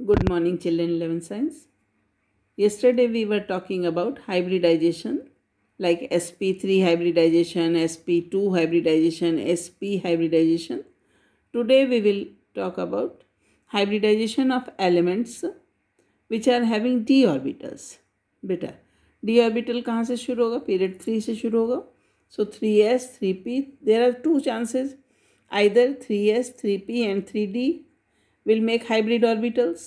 Good morning, children. 11 Science. Yesterday we were talking about hybridization, like sp3 hybridization, sp2 hybridization, sp hybridization. Today we will talk about hybridization of elements which are having d orbitals. बेटा d orbital कहाँ से शुरू होगा? Period 3 से शुरू होगा. So 3s 3p, there are two chances. Either 3s 3p and 3d will make hybrid orbitals,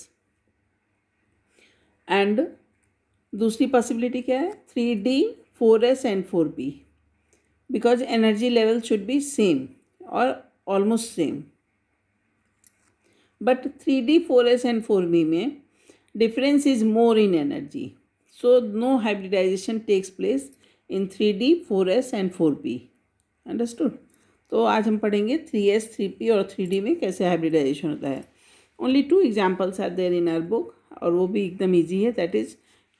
and दूसरी possibility क्या है? 3d 4s and 4p, because energy level should be same और almost same. But 3d 4s and 4p में difference is more in energy, so no hybridization takes place in 3d 4s and 4p. Understood. तो आज हम पढ़ेंगे 3s 3p और 3d में कैसे hybridization होता है. Only 2 examples are there in our book, और वो भी एकदम ईजी है. That is,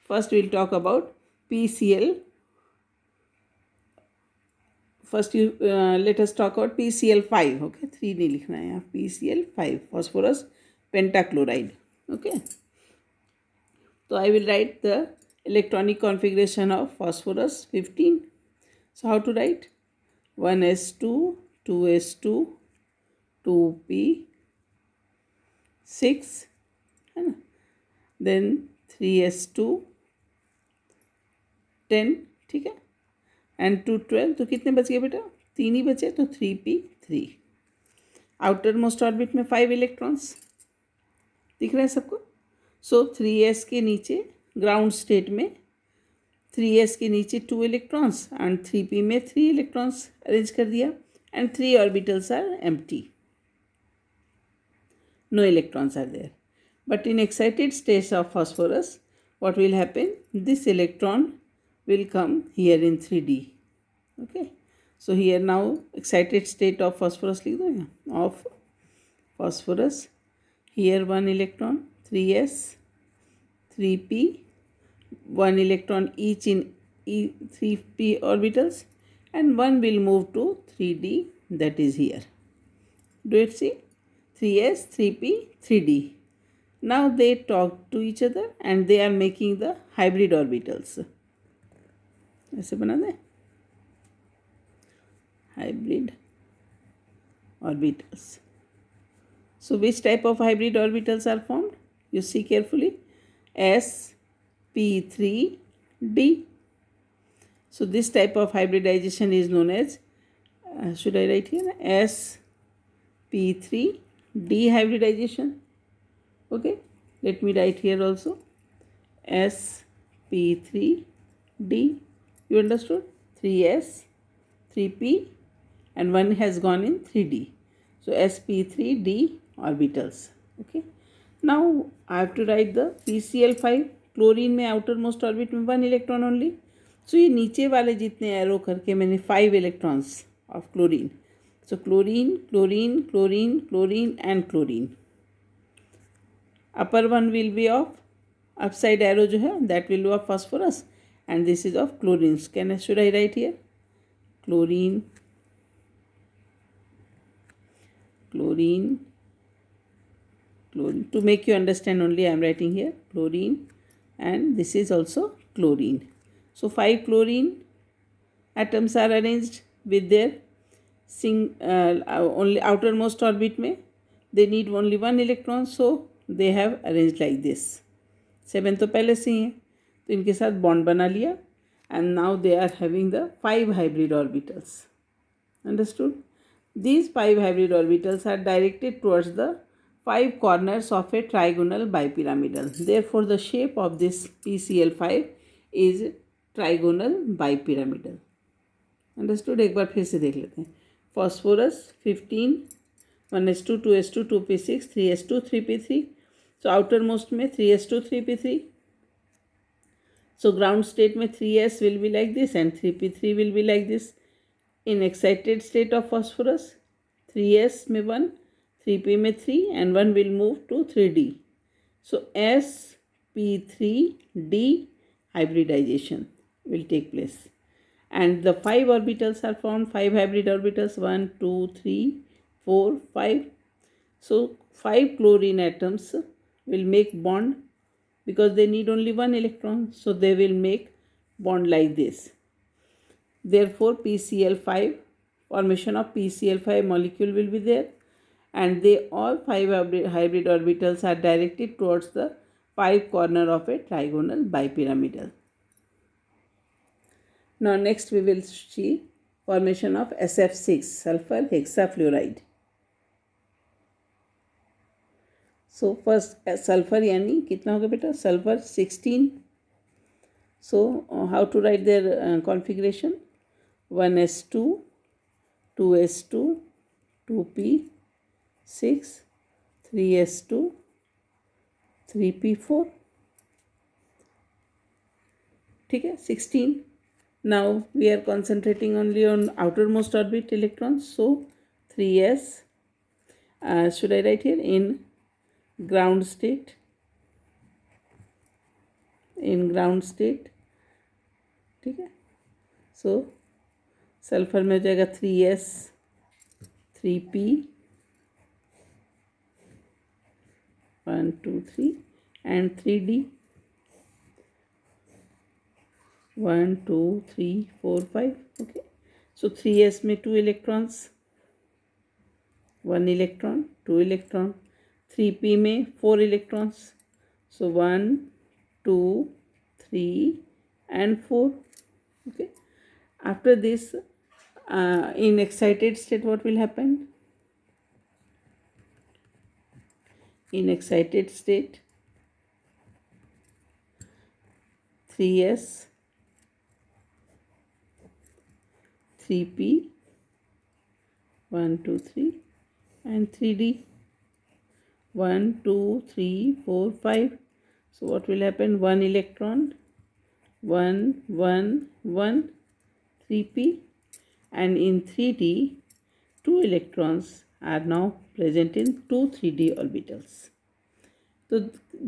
first will talk about PCl. First you let us talk about PCl5. Okay, 3 नहीं लिखना है यहाँ. PCl5 phosphorus pentachloride. Okay, so I will write the electronic configuration of phosphorus 15. So how to write? 1s2, 2s2, 2p, 6, है ना. Then 3s2, 10. ठीक है. And 2 12. तो कितने बच गए बेटा? 3 ही बचे. तो 3p3. आउटर मोस्ट ऑर्बिट में 5 इलेक्ट्रॉन्स दिख रहे हैं सबको. सो 3s के नीचे ग्राउंड स्टेट में 3s के नीचे 2 इलेक्ट्रॉन्स एंड 3p में 3 इलेक्ट्रॉन्स अरेंज कर दिया, and 3 orbitals are empty. No electrons are there. But in excited state of phosphorus what will happen? This electron will come here in 3d. Okay, so here now excited state of phosphorus लिख दो यहाँ. of phosphorus, here 1 electron, 3s 3p, 1 electron each in 3p orbitals, and 1 will move to 3d, that is here. Do it, see? 3s 3p 3d. Now they talk to each other and they are making the hybrid orbitals. ऐसे बना दें, hybrid orbitals. So which type of hybrid orbitals are formed? You see carefully. sp3d. So this type of hybridization is known as, should I write here? sp3d hybridization. Okay, let me write here also sp3d. You understood? 3s 3p and 1 has gone in 3d. So sp3d orbitals. Okay, now I have to write the PCl5. Chlorine में outer most orbit में 1 electron only. सो ये नीचे वाले जितने arrow करके मैंने 5 electrons of chlorine. So chlorine chlorine chlorine chlorine and chlorine. Upper one will be of upside arrow जो है that will be of phosphorus, and this is of chlorine. Can should I right here? Chlorine chlorine chlorine. To make you understand only I am writing here chlorine, and this is also chlorine. So 5 chlorine atoms are arranged with their only outermost orbit में they need only 1 electron, so they have arranged like this. 7 तो पहले से ही हैं, तो इनके साथ bond बना लिया, and now they are having the 5 hybrid orbitals. Understood? These 5 hybrid orbitals are directed towards the 5 corners of a trigonal bipyramidal. Therefore, the shape of this PCl5 is trigonal bipyramidal. Understood? एक बार फिर से देख लेते हैं. Phosphorus 15, 1s2, 2s2, 2p6, 3s2, 3p3. So outermost में 3s2, 3p3. So ground state में 3s will be like this and 3p3 will be like this. In excited state of phosphorus, 3s में 1, 3p में 3, and 1 will move to 3d. So sp3d hybridization will take place, and the 5 orbitals are formed. 5 hybrid orbitals, 1 2 3 4 5. So 5 chlorine atoms will make bond because they need only one electron, so they will make bond like this. Therefore, PCl5, formation of PCl5 molecule will be there, and they all 5 hybrid orbitals are directed towards the 5 corner of a trigonal bipyramidal. Now next we will see formation of SF6, sulfur hexafluoride. So first sulfur यानी कितना होगा बेटा, sulfur 16. So how to write their configuration? 1s2, 2s2, 2p6, 3s2, 3p4. ठीक है, 16. Now we are concentrating only on outermost orbit electrons. So 3s, should I write here in ground state? In ground state. ठीक है. So sulphur में हो जाएगा 3s, 3p, 1 2 3 and 3d, 1 2 3 4 5. Okay, so 3s में 2 electrons, 1 electron, 2 electron. 3p में 4 electrons, so 1 2 3 and 4. Okay, after this in excited state what will happen? In excited state 3s, 3p, 1 2 3 and 3d, 1 2 3 4 5. So what will happen? 1 electron, 1 1 1, 3p, and in 3d 2 electrons are now present in 2 3d orbitals. तो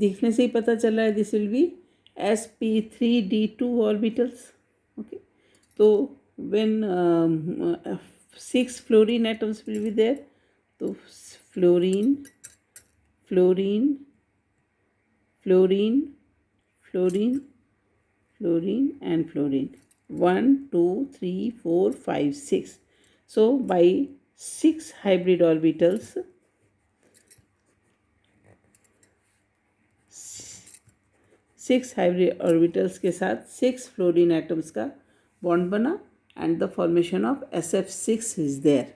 देखने से ही पता चल रहा है this will be sp3d2 orbitals. Okay, तो when 6 fluorine atoms will be there, तो fluorine, fluorine, fluorine, fluorine, fluorine and fluorine, 1 2 3 4 5 6. So by 6 hybrid orbitals, 6 hybrid orbitals के साथ 6 fluorine atoms का bond बना and the formation of SF6 is there.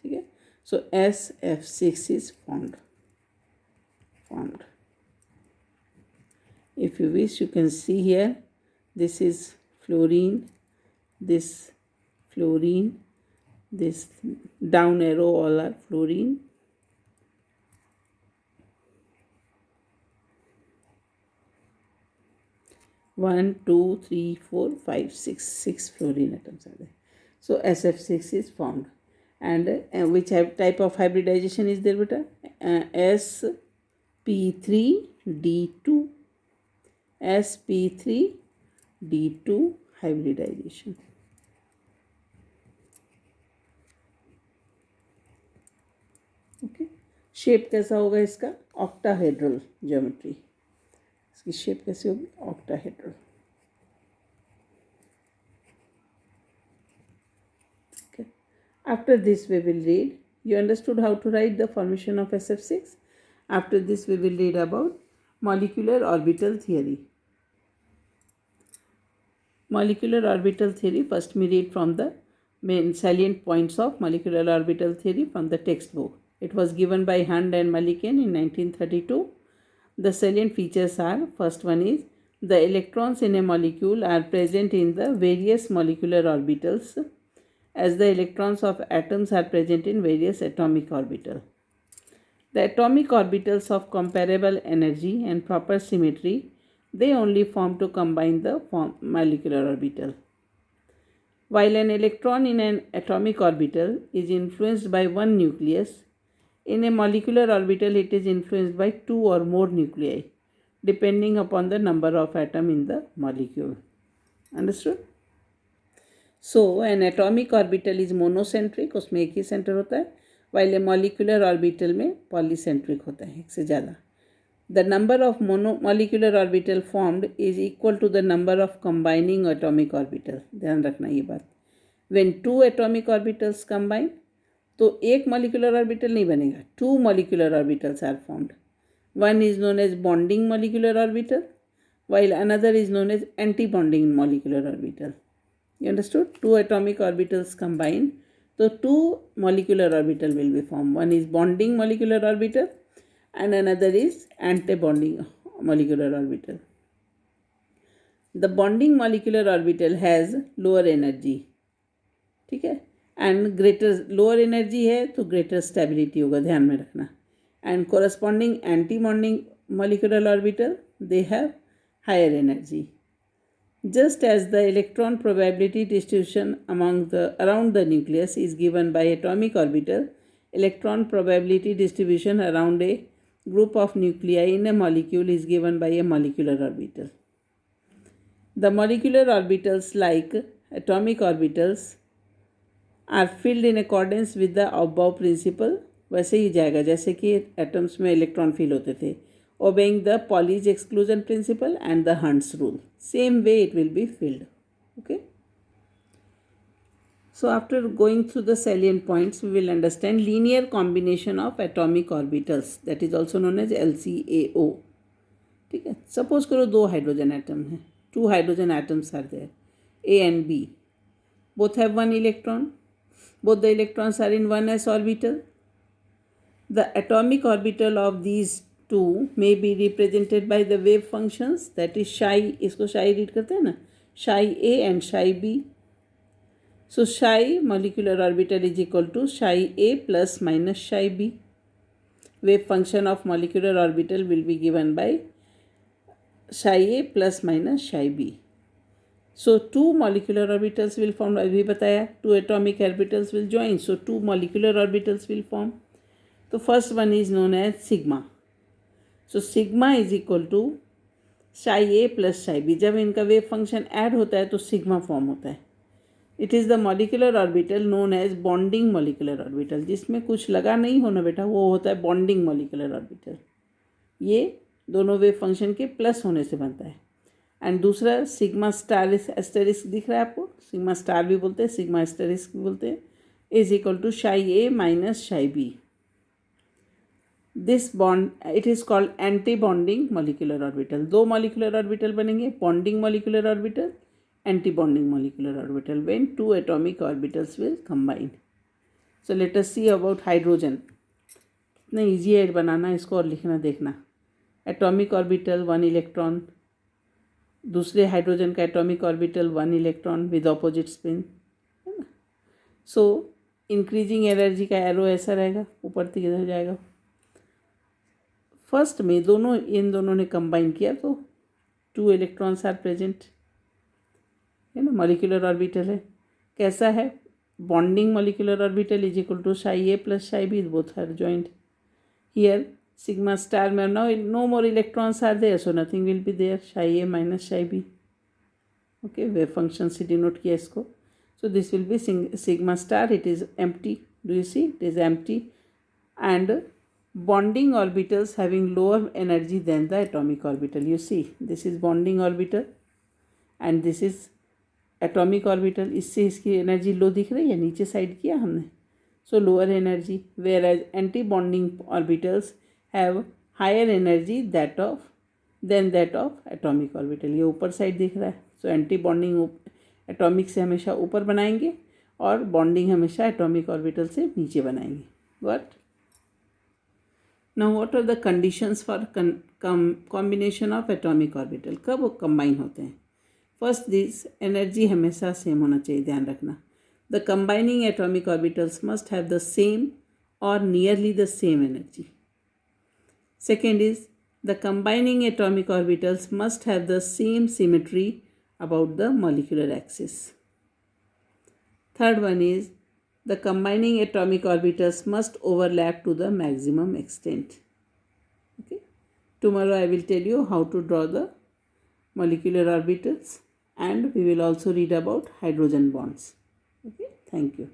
ठीक है, so SF6 is formed. If you wish, you can see here, this is fluorine, this fluorine, this down arrow all are fluorine. One, two, three, four, five, six fluorine atoms are there. So SF6 is formed. And which type of hybridization is there, beta? sp3d2. sp3d2 hybridization. Okay, shape कैसा होगा इसका? Octahedral geometry. इसकी shape कैसी होगी? Octahedral. Okay, after this we will read, you understood how to write the formation of SF6. After this we will read about molecular orbital theory. Molecular orbital theory, first we read from the main salient points of molecular orbital theory from the textbook. It was given by Hunt and Mulliken in 1932. The salient features are, first one is, the electrons in a molecule are present in the various molecular orbitals as the electrons of atoms are present in various atomic orbitals. The atomic orbitals of comparable energy and proper symmetry, they only form to combine the molecular orbital. While an electron in an atomic orbital is influenced by one nucleus, in a molecular orbital it is influenced by 2 or more nuclei, depending upon the number of atoms in the molecule. Understood? So an atomic orbital is monocentric, उसमें एक ही centre होता है, while a molecular orbital में polycentric होता है, एक से ज़्यादा. The number of monomolecular orbital formed is equal to the number of combining atomic orbital. ध्यान रखना ये बात. When two atomic orbitals combine, तो एक molecular orbital नहीं बनेगा, two molecular orbitals are formed. One is known as bonding molecular orbital, while another is known as anti-bonding molecular orbital. You understood? Two atomic orbitals combine, so two molecular orbital will be formed. One is bonding molecular orbital and another is anti-bonding molecular orbital. The bonding molecular orbital has lower energy, ठीक है, and greater lower energy है तो greater stability होगा, ध्यान में रखना. And corresponding anti-bonding molecular orbital, they have higher energy. Just as the electron probability distribution around the nucleus is given by atomic orbital, electron probability distribution around a group of nuclei in a molecule is given by a molecular orbital. The molecular orbitals, like atomic orbitals, are filled in accordance with the above principle. वैसे ही जाएगा जैसे कि atoms में electron fill होते थे, obeying the Pauli's exclusion principle and the Hund's rule. Same way it will be filled. Okay. So after going through the salient points, we will understand linear combination of atomic orbitals, that is also known as LCAO. ठीक है. Suppose करो दो hydrogen atom हैं, two hydrogen atoms are there, A and B. Both have one electron. Both the electrons are in 1s orbital. The atomic orbital of these two may be represented by the wave functions, that is psi, इसको psi read करते हैं ना, psi A and psi B. So psi molecular orbital is equal to psi A plus minus psi B. Wave function of molecular orbital will be given by psi A plus minus psi B. So two molecular orbitals will form, अभी बताया, two atomic orbitals will join, so two molecular orbitals will form. So first one is known as sigma. So sigma is equal to psi A plus psi B. जब इनका wave function add होता है तो sigma form होता है. It is the molecular orbital known as bonding molecular orbital. जिसमें कुछ लगा नहीं होना बेटा, वो होता है बॉन्डिंग मॉलिकुलर ऑर्बिटल. ये दोनों वेव फंक्शन के प्लस होने से बनता है. एंड दूसरा सिग्मा स्टार एस्टेरिस्क दिख रहा है आपको, सिग्मा स्टार भी बोलते हैं, सिग्मा एस्टेरिस्क भी बोलते हैं, is equal to psi A minus psi B. This bond, it is called anti bonding molecular orbital. दो मॉलिकुलर ऑर्बिटल बनेंगे, bonding molecular orbital, anti bonding molecular orbital, when two atomic orbitals will combine. So let us see about hydrogen. कितना easy है बनाना इसको और लिखना, देखना. Atomic orbital 1 electron, दूसरे हाइड्रोजन का atomic orbital 1 electron with opposite spin, है ना. सो इंक्रीजिंग एनर्जी का एरो ऐसा रहेगा, ऊपर तक इधर जाएगा. फर्स्ट में इन दोनों ने कंबाइन किया तो 2 इलेक्ट्रॉन्स आर प्रेजेंट, है ना. मॉलिकुलर ऑर्बिटल है, कैसा है, bonding molecular orbital is equal to psi A plus psi B, both are joint. Here sigma star में no more electrons are there, so nothing will be there, psi A minus psi B. Okay, wave function से denote किया इसको. So this will be sigma star, it is empty. Do you see, it is empty. And bonding orbitals having lower energy than the atomic orbital. You see, this is bonding orbital and this is atomic orbital. इससे इसकी energy low दिख रही है, नीचे side किया हमने, so lower energy, whereas anti-bonding orbitals have higher energy than that of atomic orbital. ये ऊपर साइड दिख रहा है, so anti-bonding एटॉमिक से हमेशा ऊपर बनाएंगे और बॉन्डिंग हमेशा एटॉमिक ऑर्बिटल से नीचे बनाएंगे. What? Now what are the conditions for combination of atomic orbital? कब वो कंबाइन होते हैं? फर्स्ट, दिस एनर्जी हमेशा सेम होना चाहिए, ध्यान रखना. The combining atomic orbitals must have the same or nearly the same energy. Second is, the combining atomic orbitals must have the same symmetry about the molecular axis. Third one is, the combining atomic orbitals must overlap to the maximum extent. Okay. Tomorrow I will tell you how to draw the molecular orbitals and we will also read about hydrogen bonds. Okay. Thank you.